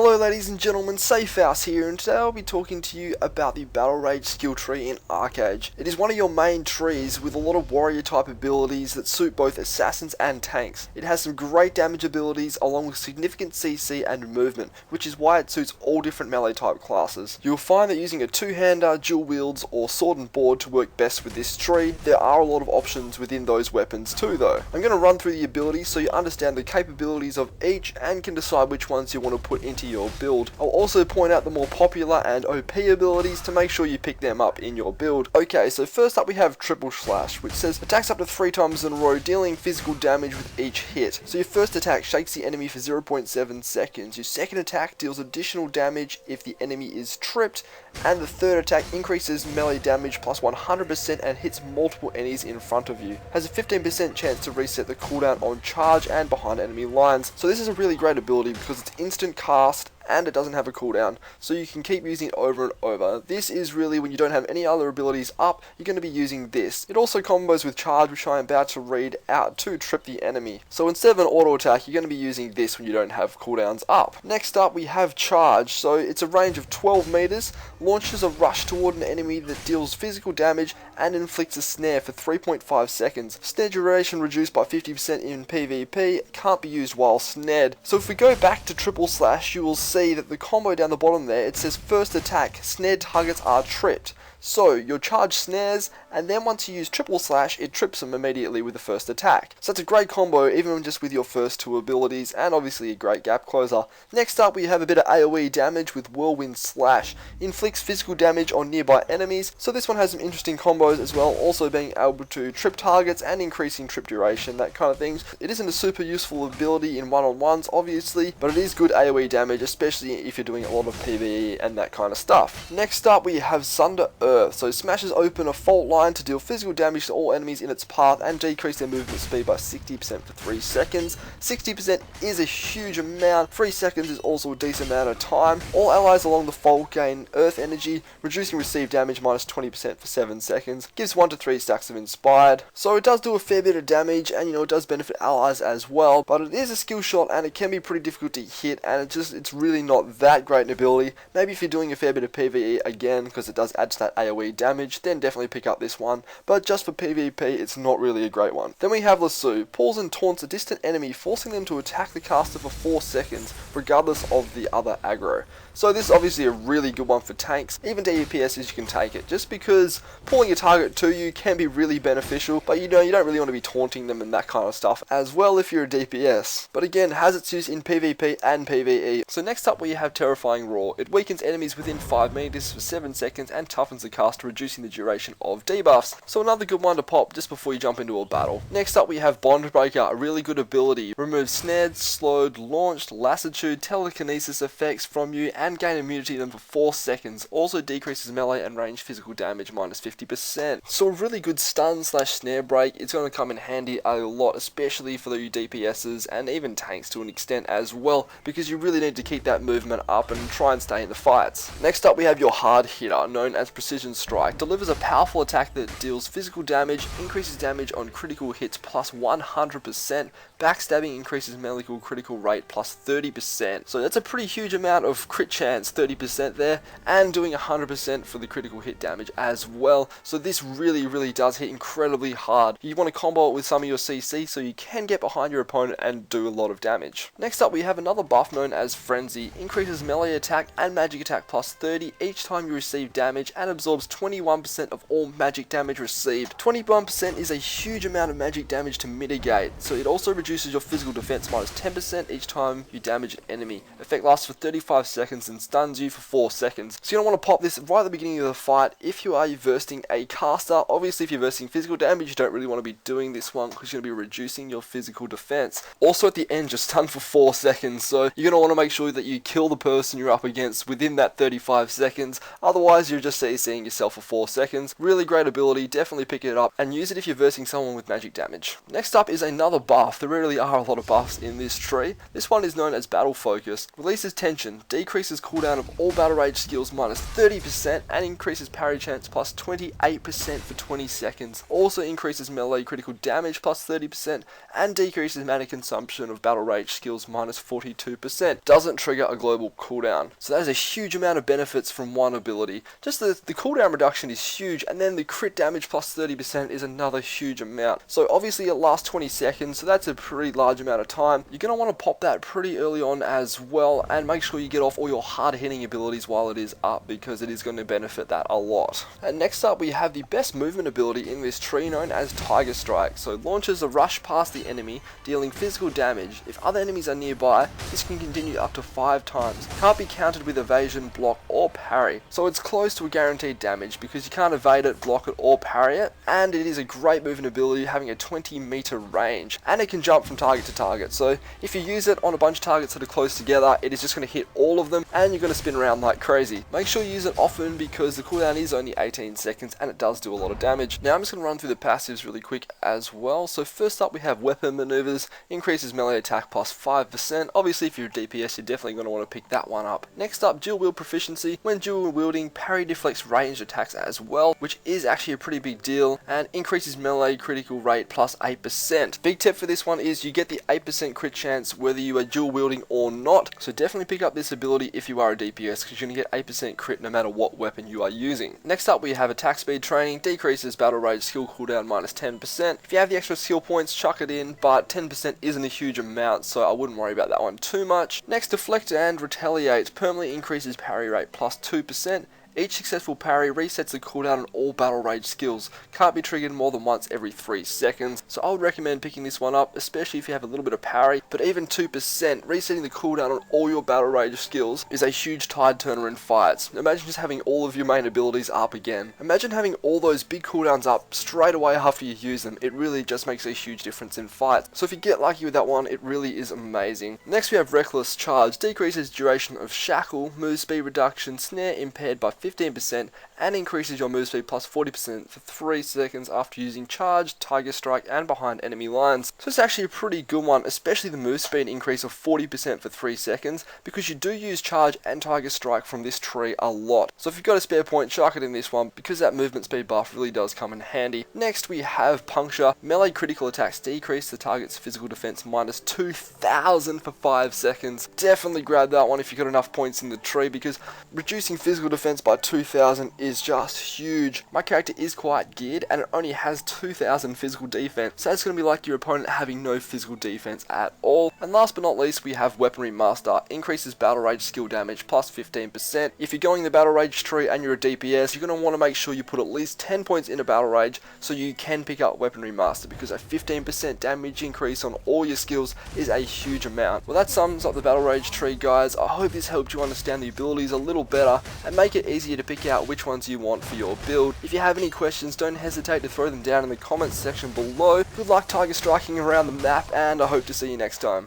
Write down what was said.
Hello ladies and gentlemen, SafeHouse here, and today I'll be talking to you about the Battlerage skill tree in ArcheAge. It is one of your main trees with a lot of warrior type abilities that suit both assassins and tanks. It has some great damage abilities along with significant CC and movement, which is why it suits all different melee type classes. You'll find that using a two-hander, dual wields or sword and board to work best with this tree. There are a lot of options within those weapons too though. I'm going to run through the abilities so you understand the capabilities of each and can decide which ones you want to put into your build. I'll also point out the more popular and OP abilities to make sure you pick them up in your build. Okay, so first up we have Triple Slash, which says attacks up to 3 times in a row, dealing physical damage with each hit. So your first attack shakes the enemy for 0.7 seconds, your second attack deals additional damage if the enemy is tripped, and the third attack increases melee damage plus 100% and hits multiple enemies in front of you. Has a 15% chance to reset the cooldown on charge and behind enemy lines. So this is a really great ability because it's instant cast and it doesn't have a cooldown, so you can keep using it over and over. This is really when you don't have any other abilities up, you're going to be using this. It also combos with charge, which I am about to read out to trip the enemy. So instead of an auto attack, you're going to be using this when you don't have cooldowns up. Next up we have Charge, so it's a range of 12 meters, launches a rush toward an enemy that deals physical damage and inflicts a snare for 3.5 seconds. Snare duration reduced by 50% in PvP, can't be used while snared. So if we go back to Triple Slash, you will see that the combo down the bottom there, it says first attack, snared targets are tripped. So your charge snares, and then once you use Triple Slash, it trips them immediately with the first attack. So that's a great combo even just with your first two abilities, and obviously a great gap closer. Next up we have a bit of AoE damage with Whirlwind Slash. Inflicts physical damage on nearby enemies, so this one has some interesting combos as well, also being able to trip targets and increasing trip duration, that kind of things. It isn't a super useful ability in one-on-ones obviously, but it is good AoE damage, especially if you're doing a lot of PvE and that kind of stuff. Next up we have Sunder Earth, so smashes open a fault line to deal physical damage to all enemies in its path and decrease their movement speed by 60% for 3 seconds. 60% is a huge amount, 3 seconds is also a decent amount of time. All allies along the fault gain earth energy, reducing received damage minus 20% for 7 seconds. Gives 1 to 3 stacks of Inspired. So it does do a fair bit of damage, and it does benefit allies as well, but it is a skill shot and it can be pretty difficult to hit, and it's really not that great an ability. Maybe if you're doing a fair bit of PvE again, because it does add to that AoE damage, then definitely pick up this one, but just for PvP it's not really a great one. Then we have Lasso, pulls and taunts a distant enemy, forcing them to attack the caster for 4 seconds, regardless of the other aggro. So this is obviously a really good one for tanks, even DPSs you can take it, just because pulling a target to you can be really beneficial, but you don't really want to be taunting them and that kind of stuff as well if you're a DPS. But again, has its use in PvP and PvE. So next up we have Terrifying Roar. It weakens enemies within 5 meters for 7 seconds and toughens the caster, reducing the duration of debuffs. So another good one to pop just before you jump into a battle. Next up we have Bondbreaker, a really good ability. Removes snared, slowed, launched, lassitude, telekinesis effects from you and gain immunity to them for 4 seconds. Also decreases melee and range physical damage minus 50%. So a really good stun slash snare break. It's going to come in handy a lot, especially for the DPSs and even tanks to an extent as well, because you really need to keep that movement up and try and stay in the fights. Next up we have your hard hitter, known as Precision Strike. Delivers a powerful attack that deals physical damage, increases damage on critical hits plus 100%, backstabbing increases melee critical rate plus 30%. So that's a pretty huge amount of crit chance, 30% there, and doing 100% for the critical hit damage as well. So this really does hit incredibly hard. You want to combo it with some of your CC so you can get behind your opponent and do a lot of damage. Next up we have another buff known as Frenzy. Increases melee attack and magic attack plus 30 each time you receive damage and absorbs 21% of all magic damage received. 21% is a huge amount of magic damage to mitigate, so it also reduces your physical defense minus 10% each time you damage an enemy. Effect lasts for 35 seconds and stuns you for 4 seconds. So you're going to want to pop this right at the beginning of the fight if you are versing a caster. Obviously if you're versing physical damage you don't really want to be doing this one because you're going to be reducing your physical defense. Also at the end, just stun for 4 seconds, so you're going to want to make sure that you kill the person you're up against within that 35 seconds, otherwise you're just CCing sustaining yourself for 4 seconds. Really great ability, definitely pick it up and use it if you're versing someone with magic damage. Next up is another buff. There really are a lot of buffs in this tree. This one is known as Battle Focus. Releases tension, decreases cooldown of all battle rage skills minus 30% and increases parry chance plus 28% for 20 seconds. Also increases melee critical damage plus 30% and decreases mana consumption of battle rage skills minus 42%. Doesn't trigger a global cooldown. So that is a huge amount of benefits from one ability. Just the cooldown reduction is huge, and then the crit damage plus 30% is another huge amount. So obviously it lasts 20 seconds, so that's a pretty large amount of time. You're going to want to pop that pretty early on as well, and make sure you get off all your hard hitting abilities while it is up, because it is going to benefit that a lot. And next up we have the best movement ability in this tree, known as Tiger Strike. So launches a rush past the enemy, dealing physical damage. If other enemies are nearby, this can continue up to 5 times. Can't be countered with evasion, block or parry. So it's close to a guaranteed damage because you can't evade it, block it or parry it, and it is a great movement ability, having a 20-meter range, and it can jump from target to target. So if you use it on a bunch of targets that are close together, it is just going to hit all of them and you're going to spin around like crazy. Make sure you use it often because the cooldown is only 18 seconds and it does do a lot of damage. Now I'm just going to run through the passives really quick as well. So first up we have Weapon Maneuvers, increases melee attack plus 5%. Obviously if you're a DPS you're definitely going to want to pick that one up. Next up, Dual Wield Proficiency. When dual wielding, parry deflects ranged attacks as well, which is actually a pretty big deal, and increases melee critical rate plus 8%. Big tip for this one is you get the 8% crit chance whether you are dual wielding or not, so definitely pick up this ability if you are a DPS because you're going to get 8% crit no matter what weapon you are using. Next up we have Attack Speed Training, decreases battle rage skill cooldown minus 10%. If you have the extra skill points, chuck it in, but 10% isn't a huge amount, so I wouldn't worry about that one too much. Next, Deflect and Retaliate, permanently increases parry rate plus 2%. Each successful parry resets the cooldown on all battle rage skills. Can't be triggered more than once every 3 seconds. So I would recommend picking this one up, especially if you have a little bit of parry. But even 2%, resetting the cooldown on all your battle rage skills is a huge tide turner in fights. Imagine just having all of your main abilities up again. Imagine having all those big cooldowns up straight away after you use them. It really just makes a huge difference in fights. So if you get lucky with that one, it really is amazing. Next we have Reckless Charge, decreases duration of shackle, move speed reduction, snare impaired by 15%, and increases your move speed plus 40% for 3 seconds after using Charge, Tiger Strike and behind enemy lines. So it's actually a pretty good one, especially the move speed increase of 40% for 3 seconds, because you do use Charge and Tiger Strike from this tree a lot. So if you've got a spare point, chuck it in this one because that movement speed buff really does come in handy. Next we have Puncture, melee critical attacks decrease the target's physical defense minus 2000 for 5 seconds. Definitely grab that one if you've got enough points in the tree, because reducing physical defense by 2000 is just huge. My character is quite geared and it only has 2000 physical defense, so it's going to be like your opponent having no physical defense at all. And last but not least we have Weaponry Master, increases battle rage skill damage plus 15%. If you're going the battle rage tree and you're a DPS, you're going to want to make sure you put at least 10 points into battle rage so you can pick up Weaponry Master, because a 15% damage increase on all your skills is a huge amount. Well, that sums up the battle rage tree, guys. I hope this helped you understand the abilities a little better and make it easier to pick out which ones you want for your build. If you have any questions, don't hesitate to throw them down in the comments section below. Good luck tiger striking around the map, and I hope to see you next time.